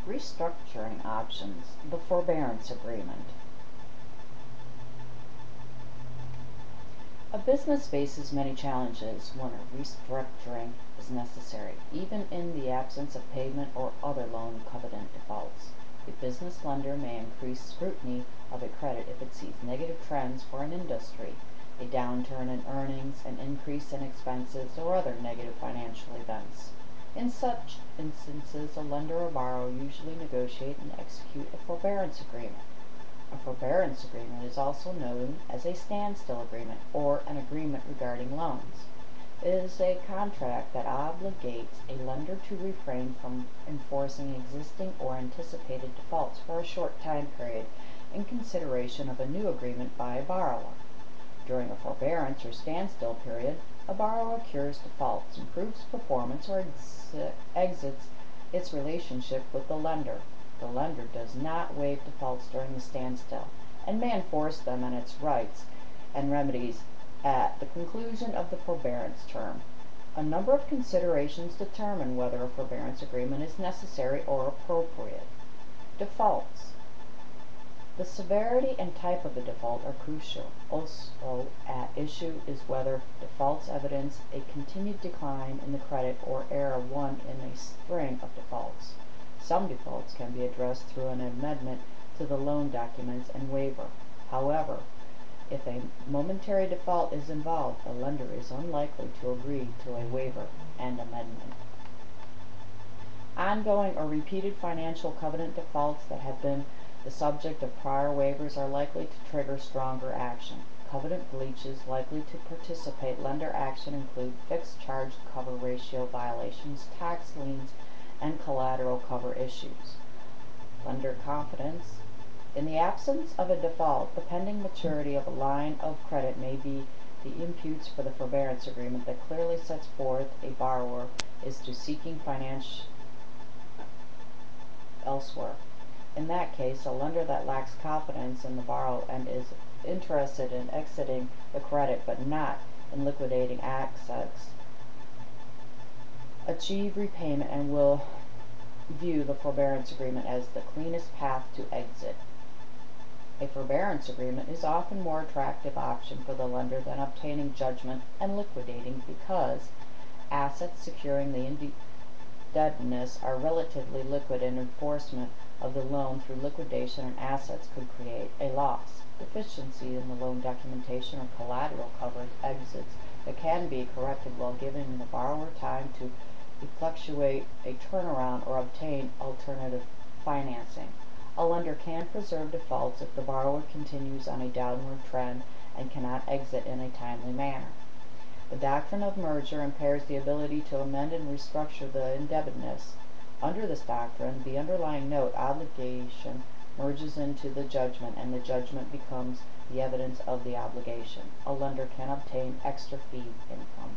Restructuring options. The forbearance agreement. A business faces many challenges when a restructuring is necessary, even in the absence of payment or other loan covenant defaults. A business lender may increase scrutiny of a credit if it sees negative trends for an industry, a downturn in earnings, an increase in expenses, or other negative financial events. In such instances, a lender or borrower usually negotiate and execute a forbearance agreement. A forbearance agreement is also known as a standstill agreement or an agreement regarding loans. It is a contract that obligates a lender to refrain from enforcing existing or anticipated defaults for a short time period in consideration of a new agreement by a borrower. During a forbearance or standstill period, a borrower cures defaults, improves performance, or exits its relationship with the lender. The lender does not waive defaults during the standstill and may enforce them and its rights and remedies at the conclusion of the forbearance term. A number of considerations determine whether a forbearance agreement is necessary or appropriate. Defaults. The severity and type of the default are crucial. Also at issue is whether defaults evidence a continued decline in the credit or error one in a string of defaults. Some defaults can be addressed through an amendment to the loan documents and waiver. However, if a momentary default is involved, the lender is unlikely to agree to a waiver and amendment. Ongoing or repeated financial covenant defaults that have been the subject of prior waivers are likely to trigger stronger action. Covenant breaches likely to participate lender action include fixed charge cover ratio violations, tax liens, and collateral cover issues. Lender confidence. In the absence of a default, the pending maturity of a line of credit may be the imputes for the forbearance agreement that clearly sets forth a borrower is to seeking finance elsewhere. In that case, a lender that lacks confidence in the borrower and is interested in exiting the credit but not in liquidating assets achieve repayment and will view the forbearance agreement as the cleanest path to exit. A forbearance agreement is often a more attractive option for the lender than obtaining judgment and liquidating because assets securing the indebtedness are relatively liquid and enforcement of the loan through liquidation and assets could create a loss. Deficiency in the loan documentation or collateral cover exits that can be corrected while giving the borrower time to effectuate a turnaround or obtain alternative financing. A lender can preserve defaults if the borrower continues on a downward trend and cannot exit in a timely manner. The doctrine of merger impairs the ability to amend and restructure the indebtedness. Under this doctrine, the underlying note obligation merges into the judgment and the judgment becomes the evidence of the obligation. A lender can obtain extra fee income.